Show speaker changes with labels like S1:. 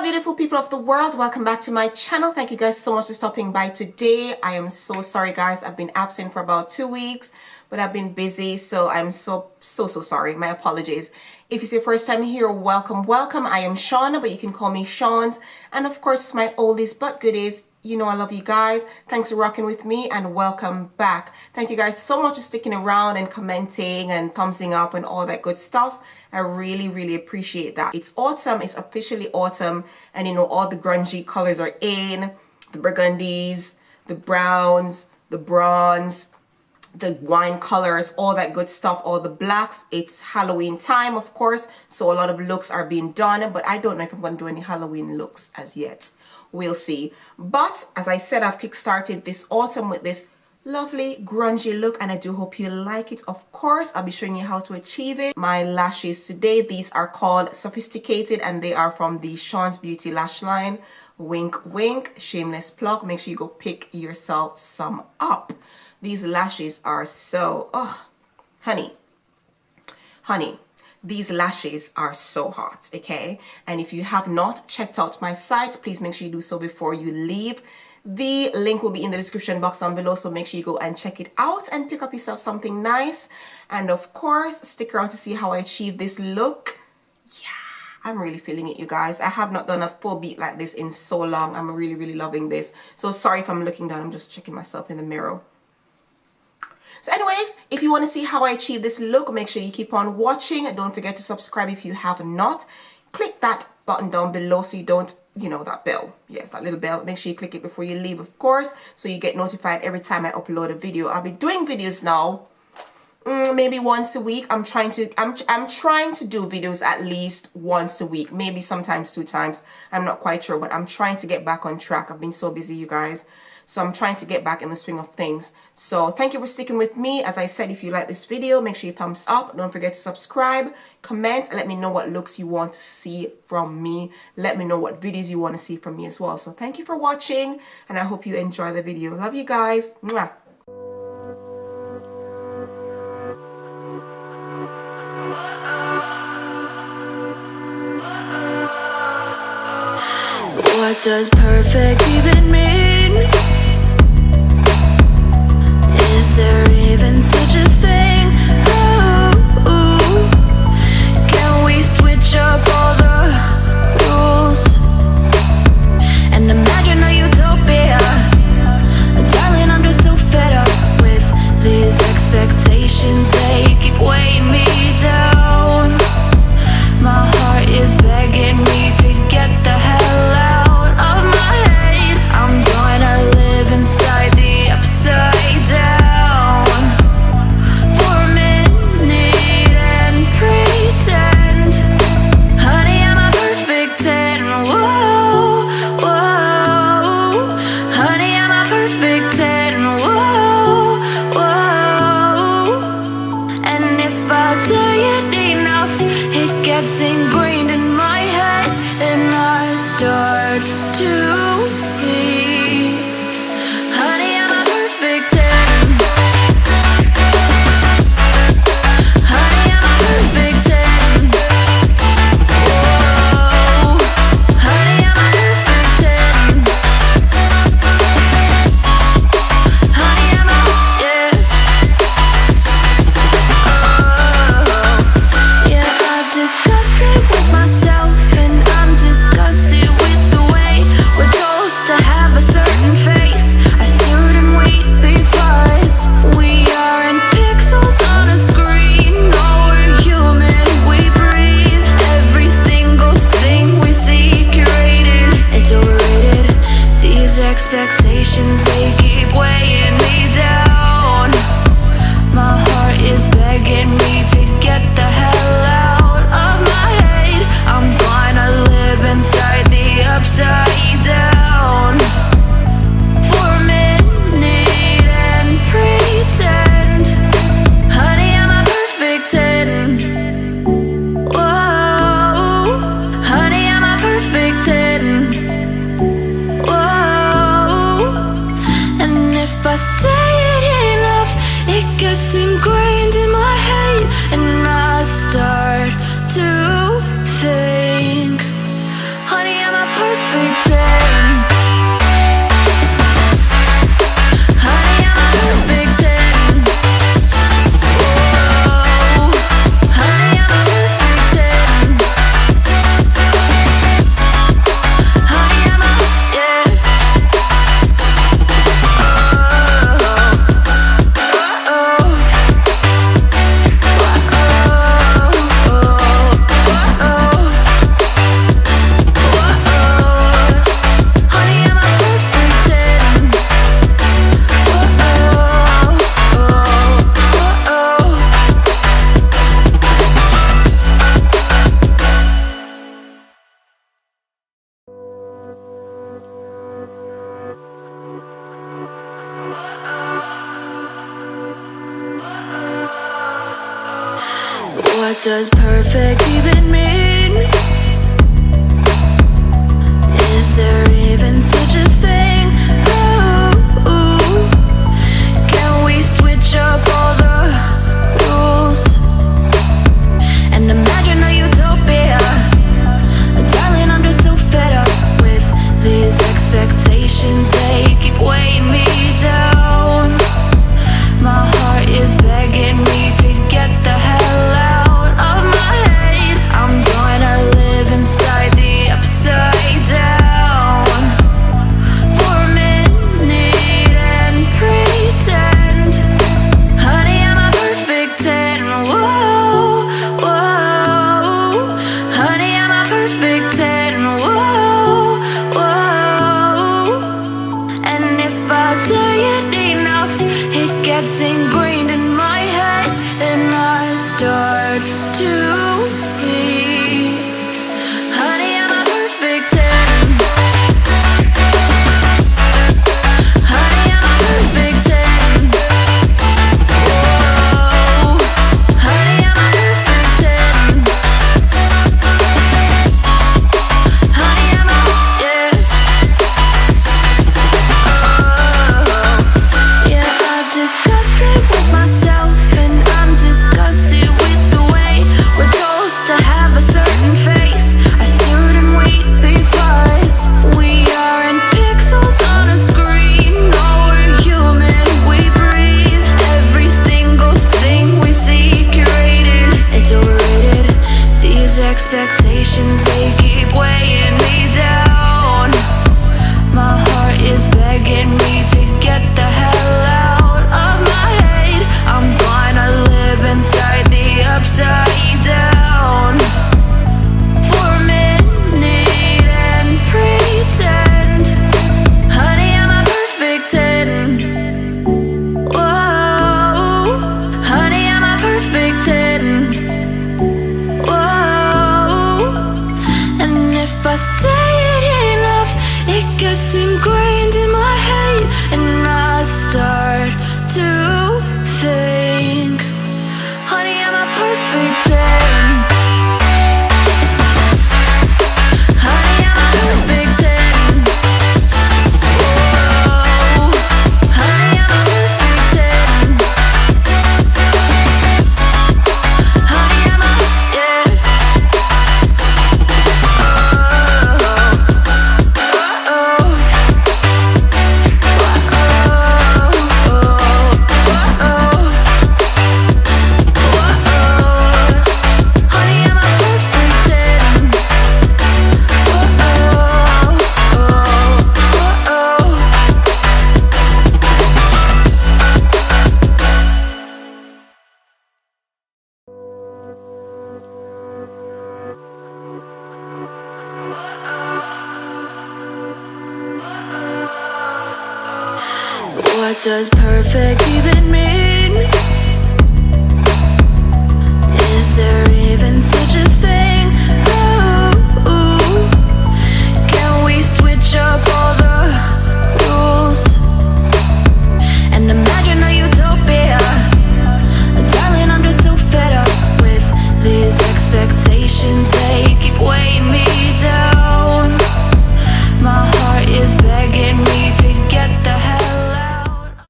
S1: beautiful people of the world, welcome back to my channel. Thank you guys so much for stopping by today. I am so sorry guys, I've been absent for about 2 weeks, but I've been busy, so I'm so sorry. My apologies. If it's your first time here, welcome. I am Shauna, but you can call me Shaunz, and of course my oldies but goodies. You know I love you guys. Thanks for rocking with me and welcome back. Thank you guys so much for sticking around and commenting and thumbsing up and all that good stuff. I really appreciate that. It's autumn. It's officially autumn, and you know all the grungy colors are in. The burgundies, the browns, the bronze, the wine colors, all that good stuff, all the blacks. It's Halloween time, of course, so a lot of looks are being done, but I don't know if I'm going to do any Halloween looks as yet. We'll see. But as I said, I've kickstarted this autumn with this lovely grungy look, and I do hope you like it. Of course, I'll be showing you how to achieve it. My lashes today, these are called Sophisticated, and they are from the Shaunz Beauty lash line. Wink wink, shameless plug. Make sure you go pick yourself some up. These lashes are so, oh honey, these lashes are so hot, okay? And if you have not checked out my site, please make sure you do so before you leave. The link will be in the description box down below, so make sure you go and check it out and pick up yourself something nice. And of course, stick around to see how I achieve this look. Yeah, I'm really feeling it, you guys. I have not done a full beat like this in so long. I'm really loving this. So sorry if I'm looking down, I'm just checking myself in the mirror. So anyways, if you want to see how I achieve this look, make sure you keep on watching. And don't forget to subscribe if you have not. Click that button down below so you don't, you know, that bell. Yeah, that little bell. Make sure you click it before you leave, of course, so you get notified every time I upload a video. I'll be doing videos now, maybe once a week. I'm trying to do videos at least once a week, maybe sometimes 2 times. I'm not quite sure, but I'm trying to get back on track. I've been so busy, you guys. So I'm trying to get back in the swing of things. So thank you for sticking with me. As I said, if you like this video, make sure you thumbs up. Don't forget to subscribe, comment, and let me know what looks you want to see from me. Let me know what videos you want to see from me as well. So thank you for watching, and I hope you enjoy the video. Love you guys. Mwah.
S2: What does perfect even mean? Is there even such a thing? Ooh, can we switch up all the rules and imagine a utopia? Darling, I'm just so fed up with these expectations. They keep weighing me down. My heart is begging me to get the hell out of my head. I'm gonna live inside the upside down for a minute and pretend, honey, I'm a perfect 10. Whoa, whoa, honey, I'm a perfect 10. Whoa, whoa, and if I say it enough, it gets ingrained in my head, and I start to see, honey, I'm a perfect 10. Honey, I'm a perfect 10. Whoa, honey, I'm a perfect 10. Honey, I'm a, yeah. Oh, yeah, I've discussed it with myself, and I'm disgusted with the way we're told to have a certain face. I stood and wait because we aren't pixels on a screen. No, we're human, we breathe. Every single thing we see curated. It's overrated. These expectations, they keep weighing me down. My heart is begging me to get the hell out of my head. I'm gonna live inside the upside down for a minute and pretend, honey, I'm a perfect 10. Whoa, honey, I'm a perfect 10. Whoa, and if perfect 10. Honey, I'm a perfect 10. Whoa, honey, I'm a perfect 10. Honey, I'm a, yeah. What does perfect even mean? Is there even such a thing? Ooh, can we switch up all the rules and imagine a utopia? Darling, I'm just so fed up with these expectations. They keep weighing me down. My heart is begging me to get the hell out of my head. I'm gonna live inside the upside down for a minute and pretend. Honey, I'm a perfect 10. Whoa, whoa. Honey, I'm a perfect 10. Whoa, whoa. And if I say it enough, it gets ingrained in my head, and I start to see. Honey, I'm a perfect 10. Honey, I'm a perfect 10. Whoa, honey, I'm a perfect 10. Honey, I'm a, yeah. Yeah, I've discussed it with myself, and I'm disgusted with the way we're told to have a certain face. I stood and wait because we aren't pixels on a screen. No, we're human, we breathe. Every single thing we see curated. It's overrated. These expectations, they keep weighing me down. My heart is begging me to get the hell out of my head. I'm gonna live inside the upside down for a minute and pretend. Honey, I'm a perfect 10. Whoa, honey, I'm a perfect 10. Whoa, and if I say it enough, it gets ingrained in my head, and I start to think. Honey, I'm a perfect 10. Honey, I'm a perfect 10. Whoa, honey, I'm a perfect 10. Honey, I'm a, yeah. What does perfect even mean?